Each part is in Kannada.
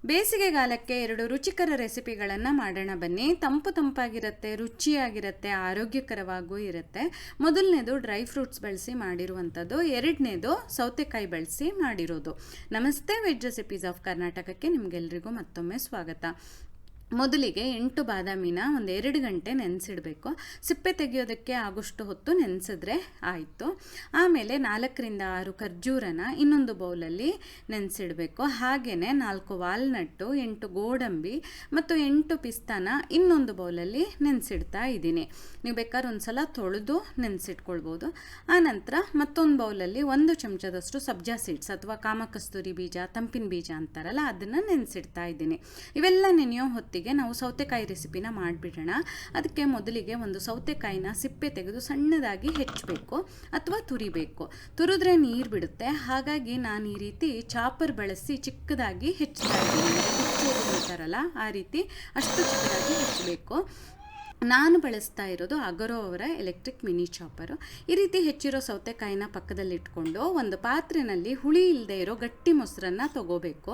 ಬೇಸಿಗೆಗಾಲಕ್ಕೆ 2 ರುಚಿಕರ ರೆಸಿಪಿಗಳನ್ನು ಮಾಡೋಣ ಬನ್ನಿ. ತಂಪಾಗಿರುತ್ತೆ, ರುಚಿಯಾಗಿರುತ್ತೆ, ಆರೋಗ್ಯಕರವಾಗೂ ಇರುತ್ತೆ. ಮೊದಲನೇದು ಡ್ರೈ ಫ್ರೂಟ್ಸ್ ಬಳಸಿ ಮಾಡಿರುವಂಥದ್ದು, ಎರಡನೇದು ಸೌತೆಕಾಯಿ ಬಳಸಿ ಮಾಡಿರೋದು. ನಮಸ್ತೆ, ವೆಜ್ ರೆಸಿಪೀಸ್ ಆಫ್ ಕರ್ನಾಟಕಕ್ಕೆ ನಿಮಗೆಲ್ರಿಗೂ ಮತ್ತೊಮ್ಮೆ ಸ್ವಾಗತ. ಮೊದಲಿಗೆ 8 ಬಾದಾಮಿನ ಒಂದು 2 ಗಂಟೆ ನೆನೆಸಿಡಬೇಕು. ಸಿಪ್ಪೆ ತೆಗೆಯೋದಕ್ಕೆ ಆಗೋಷ್ಟು ಹೊತ್ತು ನೆನೆಸಿದ್ರೆ ಆಯಿತು. ಆಮೇಲೆ 4ರಿಂದ 6 ಖರ್ಜೂರನ ಇನ್ನೊಂದು ಬೌಲಲ್ಲಿ ನೆನೆಸಿಡಬೇಕು. ಹಾಗೆಯೇ 4 ವಾಲ್ನಟ್ಟು, 8 ಗೋಡಂಬಿ ಮತ್ತು 8 ಪಿಸ್ತಾನ ಇನ್ನೊಂದು ಬೌಲಲ್ಲಿ ನೆನೆಸಿಡ್ತಾ ಇದ್ದೀನಿ. ನೀವು ಬೇಕಾದ್ರೆ ಒಂದು ಸಲ ತೊಳೆದು ನೆನೆಸಿಟ್ಕೊಳ್ಬೋದು. ಆನಂತರ ಮತ್ತೊಂದು ಬೌಲಲ್ಲಿ 1 ಚಮಚದಷ್ಟು ಸಬ್ಜಾ ಸೀಡ್ಸ್ ಅಥವಾ ಕಾಮಕಸ್ತೂರಿ ಬೀಜ, ತಂಪಿನ ಬೀಜ ಅಂತಾರಲ್ಲ, ಅದನ್ನು ನೆನೆಸಿಡ್ತಾ ಇದ್ದೀನಿ. ಇವೆಲ್ಲ ನೆನೆಯೋ ಹೊತ್ತಿಗೆ ನಾವು ಸೌತೆಕಾಯಿ ರೆಸಿಪಿನ ಮಾಡಿಬಿಡೋಣ. ಅದಕ್ಕೆ ಮೊದಲಿಗೆ ಒಂದು ಸೌತೆಕಾಯಿನ ಸಿಪ್ಪೆ ತೆಗೆದು ಸಣ್ಣದಾಗಿ ಹೆಚ್ಚಬೇಕು ಅಥವಾ ತುರಿಬೇಕು. ತುರಿದ್ರೆ ನೀರು ಬಿಡುತ್ತೆ. ಹಾಗಾಗಿ ನಾನು ಈ ರೀತಿ ಚಾಪರ್ ಬಳಸಿ ಚಿಕ್ಕದಾಗಿ ಹೆಚ್ಚ್ತಾ ಇದ್ದೀನಿ. ಅಂತಾರಲ್ಲ, ಆ ರೀತಿ ಅಷ್ಟು ಚಿಕ್ಕದಾಗಿ ಹೆಚ್ಚಬೇಕು. ನಾನು ಬಳಸ್ತಾ ಇರೋದು ಅಗರೋ ಅವರ ಎಲೆಕ್ಟ್ರಿಕ್ ಮಿನಿ ಚಾಪರು. ಈ ರೀತಿ ಹೆಚ್ಚಿರೋ ಸೌತೆಕಾಯಿನ ಪಕ್ಕದಲ್ಲಿಟ್ಕೊಂಡು ಒಂದು ಪಾತ್ರೆಯಲ್ಲಿ ಹುಳಿ ಇಲ್ಲದೆ ಇರೋ ಗಟ್ಟಿ ಮೊಸರನ್ನು ತಗೋಬೇಕು.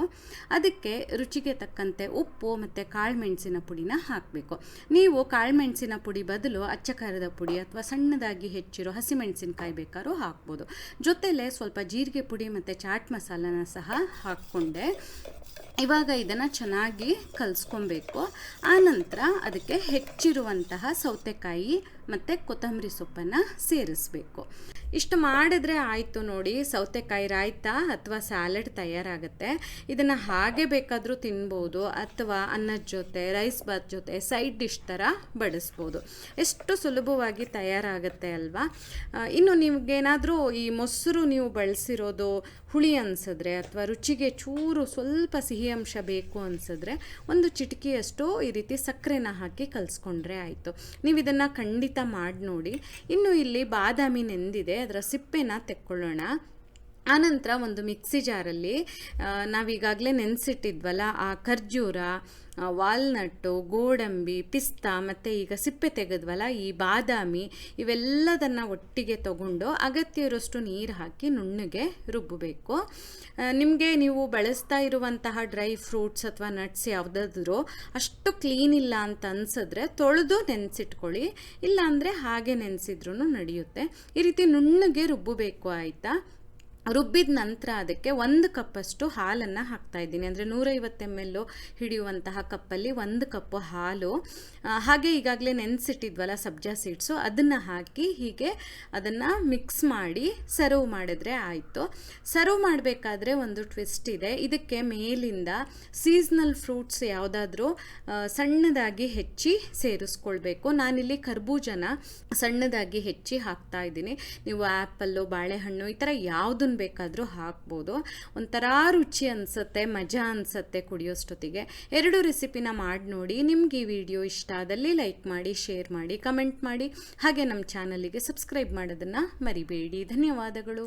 ಅದಕ್ಕೆ ರುಚಿಗೆ ತಕ್ಕಂತೆ ಉಪ್ಪು ಮತ್ತು ಕಾಳುಮೆಣಸಿನ ಪುಡಿನ ಹಾಕಬೇಕು. ನೀವು ಕಾಳುಮೆಣಸಿನ ಪುಡಿ ಬದಲು ಅಚ್ಚ ಖಾರದ ಪುಡಿ ಅಥವಾ ಸಣ್ಣದಾಗಿ ಹೆಚ್ಚಿರೋ ಹಸಿಮೆಣಸಿನಕಾಯಿ ಬೇಕಾದ್ರೂ ಹಾಕ್ಬೋದು. ಜೊತೆಲೇ ಸ್ವಲ್ಪ ಜೀರಿಗೆ ಪುಡಿ ಮತ್ತು ಚಾಟ್ ಮಸಾಲನ ಸಹ ಹಾಕ್ಕೊಂಡೆ. ಇವಾಗ ಇದನ್ನು ಚೆನ್ನಾಗಿ ಕಲಿಸ್ಕೊಬೇಕು. ಆನಂತರ ಅದಕ್ಕೆ ಹೆಚ್ಚಿರುವಂತಹ ಸೌತೆಕಾಯಿ ಮತ್ತು ಕೊತ್ತಂಬರಿ ಸೊಪ್ಪನ್ನು ಸೇರಿಸಬೇಕು. ಇಷ್ಟು ಮಾಡಿದ್ರೆ ಆಯಿತು ನೋಡಿ, ಸೌತೆಕಾಯಿ ರಾಯ್ತ ಅಥವಾ ಸ್ಯಾಲಡ್ ತಯಾರಾಗುತ್ತೆ. ಇದನ್ನು ಹಾಗೆ ಬೇಕಾದರೂ ತಿನ್ಬೋದು ಅಥವಾ ಅನ್ನದ ಜೊತೆ, ರೈಸ್ ಬಾತ್ ಜೊತೆ ಸೈಡ್ ಡಿಶ್ ಥರ ಬಡಿಸ್ಬೋದು. ಎಷ್ಟು ಸುಲಭವಾಗಿ ತಯಾರಾಗುತ್ತೆ ಅಲ್ವಾ. ಇನ್ನು ನಿಮಗೇನಾದರೂ ಈ ಮೊಸರು ನೀವು ಬಳಸಿರೋದು ಹುಳಿ ಅನಿಸಿದ್ರೆ ಅಥವಾ ರುಚಿಗೆ ಚೂರು ಸ್ವಲ್ಪ ಸಿಹಿ ಅಂಶ ಬೇಕು ಅನಿಸಿದ್ರೆ ಒಂದು ಚಿಟಿಕೆಯಷ್ಟು ಈ ರೀತಿ ಸಕ್ಕರೆನ ಹಾಕಿ ಕಲಿಸ್ಕೊಂಡ್ರೆ ಆಯಿತು. ನೀವು ಇದನ್ನು ಖಂಡಿತ ಮಾಡಿ ನೋಡಿ. ಇನ್ನು ಇಲ್ಲಿ ಬಾದಾಮಿ ನೆಂದಿದೆ, ಅದರ ಸಿಪ್ಪೆನ ತೆಕ್ಕೊಳ್ಳೋಣ. ಆನಂತರ ಒಂದು ಮಿಕ್ಸಿ ಜಾರಲ್ಲಿ ನಾವೀಗಾಗಲೇ ನೆನೆಸಿಟ್ಟಿದ್ವಲ್ಲ ಆ ಖರ್ಜೂರ, ವಾಲ್ನಟ್ಟು, ಗೋಡಂಬಿ, ಪಿಸ್ತಾ ಮತ್ತು ಈಗ ಸಿಪ್ಪೆ ತೆಗೆದ್ವಲ್ಲ ಈ ಬಾದಾಮಿ, ಇವೆಲ್ಲದನ್ನು ಒಟ್ಟಿಗೆ ತಗೊಂಡು ಅಗತ್ಯ ಇರೋಷ್ಟು ನೀರು ಹಾಕಿ ನುಣ್ಣಗೆ ರುಬ್ಬಬೇಕು. ನಿಮಗೆ ನೀವು ಬಳಸ್ತಾ ಇರುವಂತಹ ಡ್ರೈ ಫ್ರೂಟ್ಸ್ ಅಥವಾ ನಟ್ಸ್ ಯಾವುದಾದ್ರೂ ಅಷ್ಟು ಕ್ಲೀನ್ ಇಲ್ಲ ಅಂತ ಅನಿಸಿದ್ರೆ ತೊಳೆದು ನೆನೆಸಿಟ್ಕೊಳ್ಳಿ. ಇಲ್ಲಾಂದರೆ ಹಾಗೆ ನೆನೆಸಿದ್ರೂ ನಡೆಯುತ್ತೆ. ಈ ರೀತಿ ನುಣ್ಣಗೆ ರುಬ್ಬಬೇಕು, ಆಯಿತಾ. ರುಬ್ಬಿದ ನಂತರ ಅದಕ್ಕೆ 1 ಕಪ್ಪಷ್ಟು ಹಾಲನ್ನು ಹಾಕ್ತಾಯಿದ್ದೀನಿ. ಅಂದರೆ 150 ml ಹಿಡಿಯುವಂತಹ ಕಪ್ಪಲ್ಲಿ 1 ಕಪ್ಪು ಹಾಲು, ಹಾಗೆ ಈಗಾಗಲೇ ನೆನೆಸಿಟ್ಟಿದ್ವಲ್ಲ ಸಬ್ಜಾ ಸೀಡ್ಸು, ಅದನ್ನು ಹಾಕಿ ಹೀಗೆ ಅದನ್ನು ಮಿಕ್ಸ್ ಮಾಡಿ ಸರ್ವ್ ಮಾಡಿದ್ರೆ ಆಯಿತು. ಸರ್ವ್ ಮಾಡಬೇಕಾದ್ರೆ ಒಂದು ಟ್ವಿಸ್ಟ್ ಇದೆ. ಇದಕ್ಕೆ ಮೇಲಿಂದ ಸೀಸ್ನಲ್ ಫ್ರೂಟ್ಸ್ ಯಾವುದಾದ್ರೂ ಸಣ್ಣದಾಗಿ ಹೆಚ್ಚಿ ಸೇರಿಸ್ಕೊಳ್ಬೇಕು. ನಾನಿಲ್ಲಿ ಕರ್ಬೂಜನ ಸಣ್ಣದಾಗಿ ಹೆಚ್ಚಿ ಹಾಕ್ತಾ ಇದ್ದೀನಿ. ನೀವು ಆ್ಯಪಲ್ಲು, ಬಾಳೆಹಣ್ಣು ಈ ಥರ ಯಾವುದನ್ನು ಬೇಕಾದರೂ ಹಾಕ್ಬೋದು. ಒಂಥರ ರುಚಿ ಅನಿಸುತ್ತೆ, ಮಜಾ ಅನಿಸುತ್ತೆ ಕುಡಿಯೋಷ್ಟೊತ್ತಿಗೆ. 2 ರೆಸಿಪಿನ ಮಾಡಿ ನೋಡಿ. ನಿಮ್ಗೆ ಈ ವಿಡಿಯೋ ಇಷ್ಟ ಆದಲ್ಲಿ ಲೈಕ್ ಮಾಡಿ, ಶೇರ್ ಮಾಡಿ, ಕಮೆಂಟ್ ಮಾಡಿ. ಹಾಗೆ ನಮ್ಮ ಚಾನಲಿಗೆ ಸಬ್ಸ್ಕ್ರೈಬ್ ಮಾಡೋದನ್ನು ಮರಿಬೇಡಿ. ಧನ್ಯವಾದಗಳು.